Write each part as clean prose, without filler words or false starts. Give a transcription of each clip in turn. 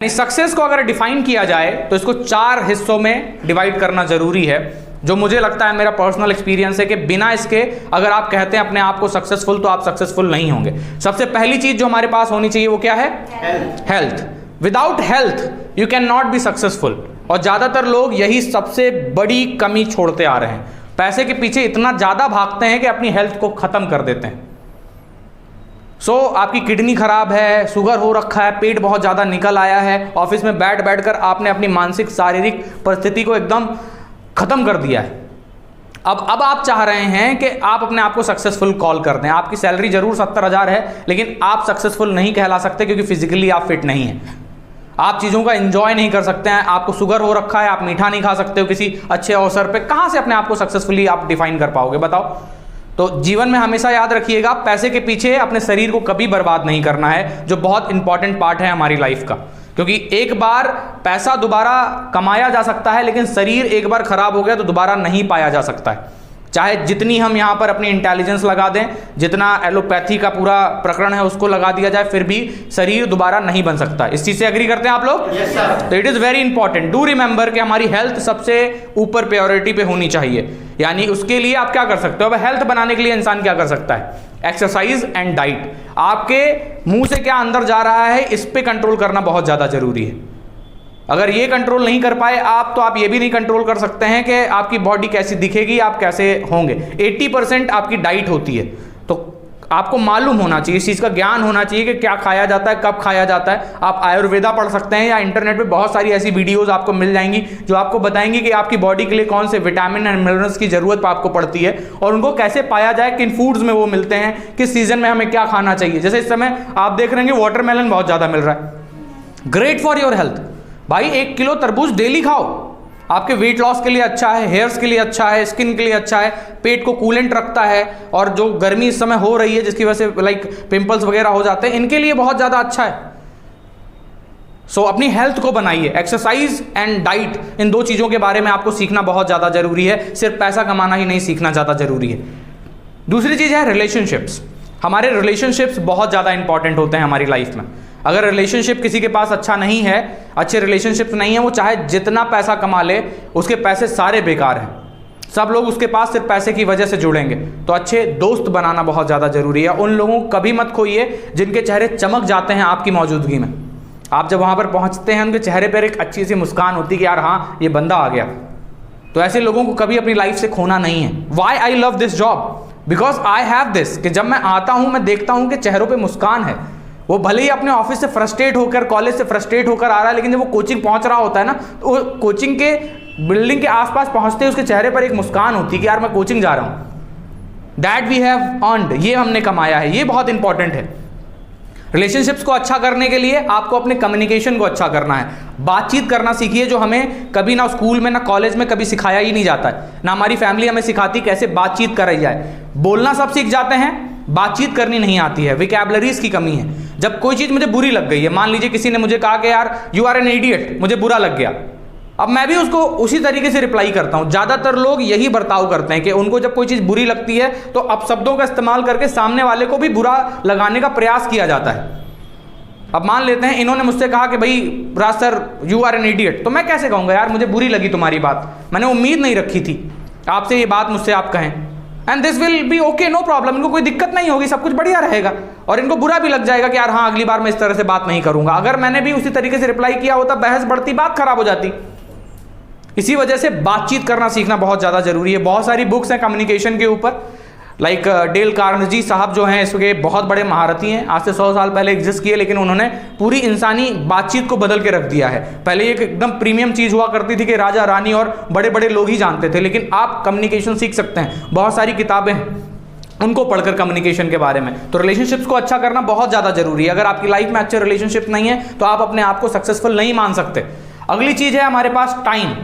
Success को अगर define किया जाए तो इसको 4 हिस्सों में डिवाइड करना जरूरी है, जो मुझे लगता है मेरा पर्सनल एक्सपीरियंस है कि बिना इसके अगर आप कहते हैं अपने आप को सक्सेसफुल तो आप सक्सेसफुल नहीं होंगे। सबसे पहली चीज जो हमारे पास होनी चाहिए वो क्या है? Health. Without health you can not be successful. और ज्यादातर लोग यही सबसे बड़ी कमी छोड़ते आ रहे हैं, पैसे के पीछे इतना ज्यादा भागते हैं कि अपनी हेल्थ को खत्म कर देते हैं। आपकी किडनी खराब है, शुगर हो रखा है, पेट बहुत ज़्यादा निकल आया है, ऑफिस में बैठ कर आपने अपनी मानसिक शारीरिक परिस्थिति को एकदम खत्म कर दिया है। अब आप चाह रहे हैं कि आप अपने आप को सक्सेसफुल कॉल कर दें। आपकी सैलरी जरूर 70,000 है, लेकिन आप सक्सेसफुल नहीं कहला सकते क्योंकि फिजिकली आप फिट नहीं हैं। आप चीज़ों का एंजॉय नहीं कर सकते हैं, आपको शुगर हो रखा है, आप मीठा नहीं खा सकते हो किसी अच्छे अवसर पे। कहाँ से अपने आप को सक्सेसफुली आप डिफाइन कर पाओगे बताओ? तो जीवन में हमेशा याद रखिएगा, पैसे के पीछे अपने शरीर को कभी बर्बाद नहीं करना है, जो बहुत इंपॉर्टेंट पार्ट है हमारी लाइफ का। क्योंकि एक बार पैसा दोबारा कमाया जा सकता है, लेकिन शरीर एक बार खराब हो गया तो दोबारा नहीं पाया जा सकता है। चाहे जितनी हम यहाँ पर अपनी इंटेलिजेंस लगा दें, जितना एलोपैथी का पूरा प्रकरण है उसको लगा दिया जाए, फिर भी शरीर दोबारा नहीं बन सकता। इस चीज से एग्री करते हैं आप लोग? Yes, sir. तो it is very important, do remember कि हमारी हेल्थ सबसे ऊपर प्रायोरिटी पे होनी चाहिए। यानी उसके लिए आप क्या कर सकते हो? अब हेल्थ बनाने के लिए इंसान क्या कर सकता है? Exercise and diet. आपके मुंह से क्या अंदर जा रहा है इस पे कंट्रोल करना बहुत ज्यादा जरूरी है। अगर ये कंट्रोल नहीं कर पाए आप, तो आप ये भी नहीं कंट्रोल कर सकते हैं कि आपकी बॉडी कैसी दिखेगी, आप कैसे होंगे। 80% आपकी डाइट होती है, तो आपको मालूम होना चाहिए, इस चीज़ का ज्ञान होना चाहिए कि क्या खाया जाता है, कब खाया जाता है। आप आयुर्वेदा पढ़ सकते हैं या इंटरनेट पे बहुत सारी ऐसी वीडियोस आपको मिल जाएंगी जो आपको बताएंगी कि आपकी बॉडी के लिए कौन से विटामिन एंड मिनरल्स की जरूरत आपको पड़ती है और उनको कैसे पाया जाए, किन फूड्स में वो मिलते हैं, किस सीजन में हमें क्या खाना चाहिए। जैसे इस समय आप देख रहे हैं वाटरमेलन बहुत ज़्यादा मिल रहा है, ग्रेट फॉर योर हेल्थ। भाई 1 किलो तरबूज डेली खाओ, आपके वेट लॉस के लिए अच्छा है, हेयर्स के लिए अच्छा है, स्किन के लिए अच्छा है, पेट को कूलेंट रखता है, और जो गर्मी इस समय हो रही है जिसकी वजह से लाइक पिंपल्स वगैरह हो जाते हैं, इनके लिए बहुत ज़्यादा अच्छा है। अपनी हेल्थ को बनाइए। एक्सरसाइज एंड डाइट, इन 2 चीज़ों के बारे में आपको सीखना बहुत ज़्यादा जरूरी है। सिर्फ पैसा कमाना ही नहीं सीखना ज़्यादा जरूरी है। दूसरी चीज़ है रिलेशनशिप्स। हमारे रिलेशनशिप्स बहुत ज़्यादा इंपॉर्टेंट होते हैं हमारी लाइफ में। अगर रिलेशनशिप किसी के पास अच्छा नहीं है, अच्छे रिलेशनशिप नहीं है, वो चाहे जितना पैसा कमा ले, उसके पैसे सारे बेकार हैं। सब लोग उसके पास सिर्फ पैसे की वजह से जुड़ेंगे। तो अच्छे दोस्त बनाना बहुत ज़्यादा जरूरी है। उन लोगों को कभी मत खोइए जिनके चेहरे चमक जाते हैं आपकी मौजूदगी में। आप जब वहाँ पर पहुँचते हैं, उनके चेहरे पर एक अच्छी सी मुस्कान होती है कि यार हाँ ये बंदा आ गया। तो ऐसे लोगों को कभी अपनी लाइफ से खोना नहीं है। Why I love this job? Because I have this, कि जब मैं आता हूँ मैं देखता हूँ कि चेहरों पर मुस्कान है। वो भले ही अपने ऑफिस से फ्रस्ट्रेट होकर, कॉलेज से फ्रस्ट्रेट होकर आ रहा है, लेकिन जब वो कोचिंग पहुंच रहा होता है ना, तो वो कोचिंग के बिल्डिंग के आसपास पहुंचते ही उसके चेहरे पर एक मुस्कान होती है कि यार मैं कोचिंग जा रहा हूं। दैट वी हैव अर्न्ड, ये हमने कमाया है। ये बहुत इंपॉर्टेंट है। रिलेशनशिप्स को अच्छा करने के लिए आपको अपने कम्युनिकेशन को अच्छा करना है। बातचीत करना सीखिए, जो हमें कभी ना स्कूल में ना कॉलेज में कभी सिखाया ही नहीं जाता है। ना हमारी फैमिली हमें सिखाती कैसे बातचीत करी जाए। बोलना सब सीख जाते हैं, बातचीत करनी नहीं आती है। विकैबुलरीज की कमी है। जब कोई चीज़ मुझे बुरी लग गई है, मान लीजिए किसी ने मुझे कहा कि यार यू आर एन इडियट, मुझे बुरा लग गया, अब मैं भी उसको उसी तरीके से रिप्लाई करता हूं। ज्यादातर लोग यही बर्ताव करते हैं कि उनको जब कोई चीज़ बुरी लगती है तो अपशब्दों का इस्तेमाल करके सामने वाले को भी बुरा लगाने का प्रयास किया जाता है। अब मान लेते हैं इन्होंने मुझसे कहा कि भाई Raj sir you are an idiot, तो मैं कैसे कहूँगा यार मुझे बुरी लगी तुम्हारी बात, मैंने उम्मीद नहीं रखी थी आपसे ये बात मुझसे आप कहें। And this will be okay, no problem, इनको कोई दिक्कत नहीं होगी, सब कुछ बढ़िया रहेगा। और इनको बुरा भी लग जाएगा कि यार हाँ अगली बार मैं इस तरह से बात नहीं करूंगा। अगर मैंने भी उसी तरीके से रिप्लाई किया होता, बहस बढ़ती, बात खराब हो जाती। इसी वजह से बातचीत करना सीखना बहुत ज़्यादा जरूरी है। बहुत सारी बुक्स हैं कम्युनिकेशन के ऊपर, लाइक डेल कार्नेगी साहब जो हैं इसके बहुत बड़े महारथी हैं। आज से 100 साल पहले एग्जिस्ट किए, लेकिन उन्होंने पूरी इंसानी बातचीत को बदल के रख दिया है। पहले एक एकदम प्रीमियम चीज़ हुआ करती थी कि राजा रानी और बड़े बड़े लोग ही जानते थे, लेकिन आप कम्युनिकेशन सीख सकते हैं। बहुत सारी किताबें हैं उनको पढ़कर कम्युनिकेशन के बारे में। तो रिलेशनशिप्स को अच्छा करना बहुत ज़्यादा जरूरी है। अगर आपकी लाइफ में अच्छे रिलेशनशिप नहीं है तो आप अपने आप को सक्सेसफुल नहीं मान सकते। अगली चीज़ है हमारे पास time.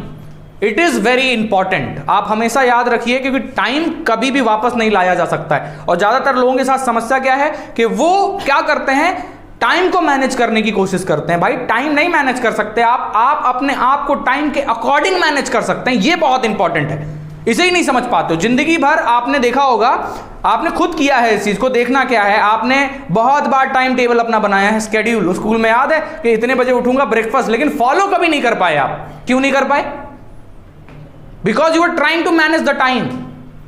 It is very important. आप हमेशा याद रखिए, क्योंकि टाइम कभी भी वापस नहीं लाया जा सकता है। और ज़्यादातर लोगों के साथ समस्या क्या है कि वो क्या करते हैं, टाइम को मैनेज करने की कोशिश करते हैं। भाई टाइम नहीं मैनेज कर सकते आप अपने आप को टाइम के अकॉर्डिंग मैनेज कर सकते हैं। ये बहुत इंपॉर्टेंट है। इसे ही नहीं समझ पाते हो। जिंदगी भर आपने देखा होगा, आपने खुद किया है इस चीज को, देखना क्या है, आपने बहुत बार टाइम टेबल अपना बनाया है, स्केड्यूल, स्कूल में याद है कि इतने बजे उठूंगा ब्रेकफास्ट, लेकिन फॉलो कभी नहीं कर पाए आप। क्यों नहीं कर पाए? Because you are trying to manage the time.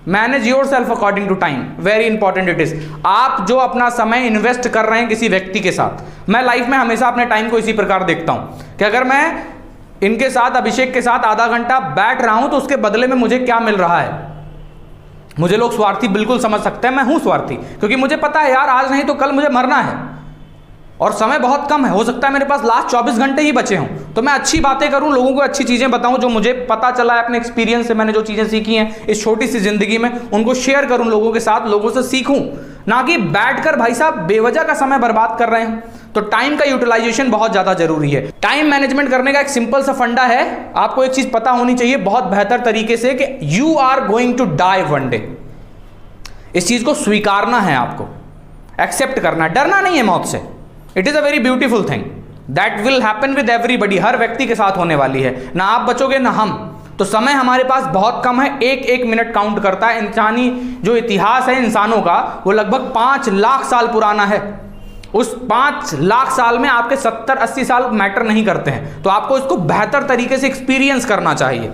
Manage yourself according to time, very important it is. आप जो अपना समय इन्वेस्ट कर रहे हैं किसी व्यक्ति के साथ, मैं लाइफ में हमेशा अपने टाइम को इसी प्रकार देखता हूं कि अगर मैं इनके साथ, अभिषेक के साथ आधा घंटा बैठ रहा हूं तो उसके बदले में मुझे क्या मिल रहा है। मुझे लोग स्वार्थी बिल्कुल समझ सकते हैं, मैं हूं स्वार्थी, क्योंकि मुझे पता है यार आज नहीं तो कल मुझे मरना है और समय बहुत कम है, हो सकता है मेरे पास लास्ट 24 घंटे ही बचे हों, तो मैं अच्छी बातें करूं, लोगों को अच्छी चीजें बताऊं, जो मुझे पता चला है अपने एक्सपीरियंस से, मैंने जो चीजें सीखी हैं इस छोटी सी जिंदगी में, उनको शेयर करूं लोगों के साथ, लोगों से सीखूं, ना कि बैठकर भाई साहब बेवजह का समय बर्बाद कर रहे हैं। तो टाइम का यूटिलाइजेशन बहुत ज्यादा जरूरी है। टाइम मैनेजमेंट करने का एक सिंपल सा फंडा है, आपको एक चीज पता होनी चाहिए बहुत बेहतर तरीके से कि you are going to die one day. इस चीज को स्वीकारना है, आपको एक्सेप्ट करना, डरना नहीं है मौत से। It is a very beautiful thing that will happen with everybody, हर व्यक्ति के साथ होने वाली है, ना आप बचोगे ना हम। तो समय हमारे पास बहुत कम है, एक एक मिनट काउंट करता है। इंसानी जो इतिहास है इंसानों का वो लगभग 5 लाख साल पुराना है। उस 5 लाख साल में आपके 70-80 साल मैटर नहीं करते हैं, तो आपको इसको बेहतर तरीके से एक्सपीरियंस करना चाहिए।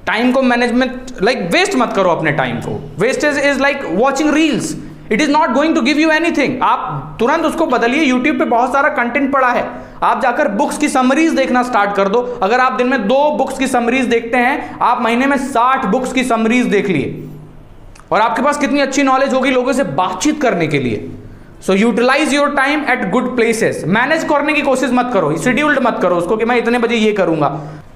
टाइम को मैनेजमेंट वेस्ट मत करो अपने टाइम को। Wastage is like watching reels, it is not going to give you anything. आप तुरंत उसको बदलिए। यूट्यूब पे बहुत सारा कंटेंट पड़ा है, आप जाकर बुक्स की समरीज देखना स्टार्ट कर दो। अगर आप दिन में 2 बुक्स की समरीज देखते हैं, आप महीने में 60 बुक्स की समरीज देख लिए, और आपके पास कितनी अच्छी नॉलेज होगी लोगों से बातचीत करने के लिए। So utilize your time at good places. Manage करने की कोशिश मत करो, शेड्यूल्ड मत करो उसको कि मैं इतने बजे ये करूंगा।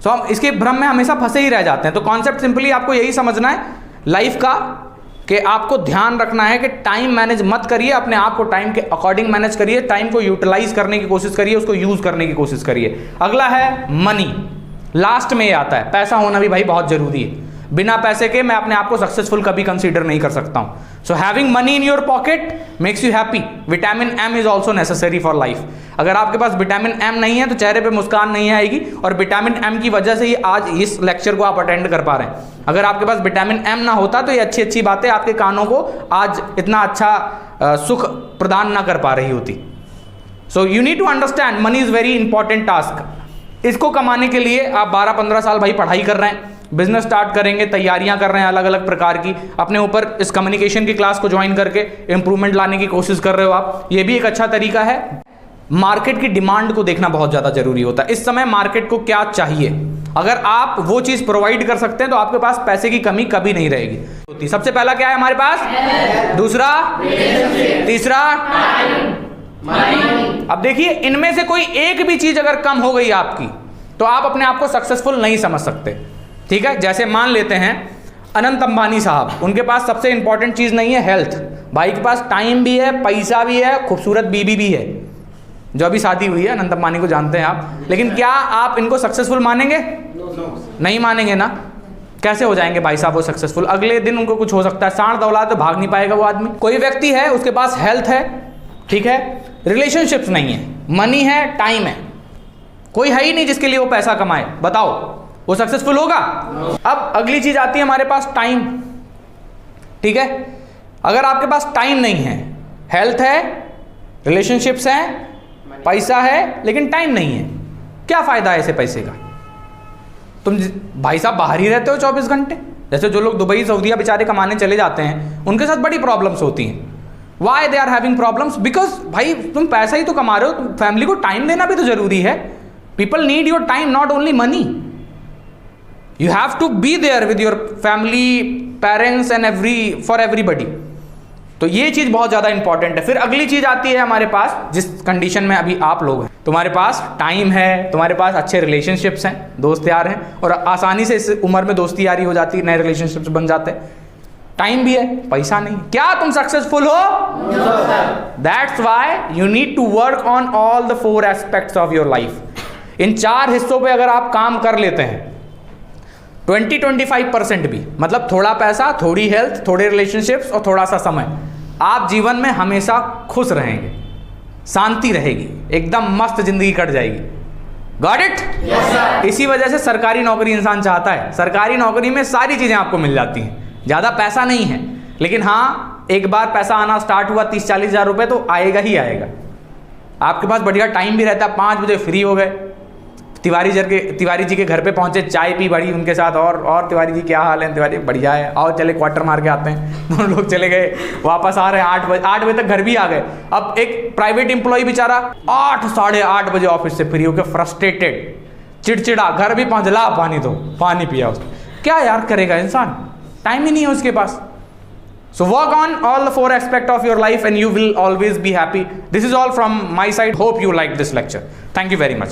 सो हम इसके भ्रम में हमेशा फंसे ही रह जाते हैं। तो कॉन्सेप्ट सिंपली आपको यही समझना है लाइफ का, कि आपको ध्यान रखना है कि टाइम मैनेज मत करिए, अपने आप को टाइम के अकॉर्डिंग मैनेज करिए, टाइम को यूटिलाइज करने की कोशिश करिए, उसको यूज करने की कोशिश करिए। अगला है मनी, लास्ट में ये आता है। पैसा होना भी भाई बहुत जरूरी है, बिना पैसे के मैं अपने आप को सक्सेसफुल कभी कंसीडर नहीं कर सकता हूं। So having money in your pocket makes you happy. Vitamin M is also necessary for life. अगर आपके पास विटामिन एम नहीं है तो चेहरे पे मुस्कान नहीं आएगी, और विटामिन एम की वजह से ही आज इस लेक्चर को आप अटेंड कर पा रहे हैं। अगर आपके पास विटामिन एम ना होता तो ये अच्छी अच्छी बातें आपके कानों को आज इतना अच्छा सुख प्रदान ना कर पा रही होती। So you need to understand money is very important task. इसको कमाने के लिए आप 12-15 साल भाई पढ़ाई कर रहे हैं, बिजनेस स्टार्ट करेंगे, तैयारियां कर रहे हैं अलग अलग प्रकार की, अपने ऊपर इस कम्युनिकेशन की क्लास को ज्वाइन करके इंप्रूवमेंट लाने की कोशिश कर रहे हो आप, ये भी एक अच्छा तरीका है। मार्केट की डिमांड को देखना बहुत ज्यादा जरूरी होता है। इस समय मार्केट को क्या चाहिए, अगर आप वो चीज प्रोवाइड कर सकते हैं तो आपके पास पैसे की कमी कभी नहीं रहेगी। सबसे पहला क्या है हमारे पास, दूसरा, तीसरा, अब देखिए इनमें से कोई एक भी चीज अगर कम हो गई आपकी तो आप अपने आप को सक्सेसफुल नहीं समझ सकते। ठीक है, जैसे मान लेते हैं अनंत अंबानी साहब, उनके पास सबसे इंपॉर्टेंट चीज नहीं है हेल्थ, भाई के पास टाइम भी है, पैसा भी है, खूबसूरत बीबी भी है, जो अभी शादी हुई है, अनंत अंबानी को जानते हैं आप। लेकिन क्या आप इनको सक्सेसफुल मानेंगे? नहीं मानेंगे ना। कैसे हो जाएंगे भाई साहब वो सक्सेसफुल? अगले दिन उनको कुछ हो सकता है, सांड दौलाद तो भाग नहीं पाएगा वो आदमी। कोई व्यक्ति है उसके पास हेल्थ है, ठीक है, रिलेशनशिप्स नहीं है, मनी है, टाइम है, कोई है ही नहीं जिसके लिए वो पैसा कमाए, बताओ वो सक्सेसफुल होगा? अब अगली चीज आती है हमारे पास टाइम। ठीक है, अगर आपके पास टाइम नहीं है, हेल्थ है, रिलेशनशिप्स हैं, पैसा है, लेकिन टाइम नहीं है, क्या फायदा है ऐसे पैसे का? तुम भाई साहब बाहर ही रहते हो 24 घंटे। जैसे जो लोग दुबई सऊदीया बेचारे कमाने चले जाते हैं, उनके साथ बड़ी प्रॉब्लम्स होती हैं। Why they are having problems? Because भाई तुम पैसा ही तो कमा रहे हो, फैमिली को टाइम देना भी तो जरूरी है। People need your time, not only money. You have to be there with your family, parents and for everybody. तो ये चीज बहुत ज्यादा इंपॉर्टेंट है। फिर अगली चीज आती है हमारे पास, जिस कंडीशन में अभी आप लोग हैं, तुम्हारे पास टाइम है, तुम्हारे पास अच्छे रिलेशनशिप्स हैं, दोस्त यार हैं, और आसानी से इस उम्र में दोस्ती यारी हो जाती है, नए रिलेशनशिप्स बन जाते हैं। टाइम भी है, पैसा नहीं, क्या तुम सक्सेसफुल हो? That's why you need to work on all the 4 aspects of your life. इन 4 हिस्सों पे अगर आप काम कर लेते हैं, 20-25% भी, मतलब थोड़ा पैसा, थोड़ी हेल्थ, थोड़े रिलेशनशिप्स और थोड़ा सा समय, आप जीवन में हमेशा खुश रहेंगे, शांति रहेगी, एकदम मस्त जिंदगी कट जाएगी। Got it? इसी वजह से सरकारी नौकरी इंसान चाहता है। सरकारी नौकरी में सारी चीजें आपको मिल जाती हैं, ज्यादा पैसा नहीं है, लेकिन हाँ एक बार पैसा आना स्टार्ट हुआ 30-40 हज़ार रुपए तो आएगा ही आएगा। आपके पास बढ़िया टाइम भी रहता है, 5 बजे फ्री हो गए, तिवारी जी के घर पे पहुंचे, चाय पी बड़ी उनके साथ, और तिवारी जी क्या हाल है? तिवारी बढ़िया है, आओ चले क्वार्टर मार के आते हैं। दोनों लोग चले गए, वापस आ रहे हैं 8 बजे तक घर भी आ गए। अब एक प्राइवेट एम्प्लॉय बेचारा 8 साढ़े 8 बजे ऑफिस से फ्री होकर फ्रस्ट्रेटेड, चिड़चिड़ा, घर भी पहुंच, ला पानी दो, पानी पिया उसने, क्या यार करेगा इंसान, टाइम ही नहीं है उसके पास। So work on all the 4 aspects of your life and you will always be happy. This is all from my side. Hope you liked this lecture. Thank you very much.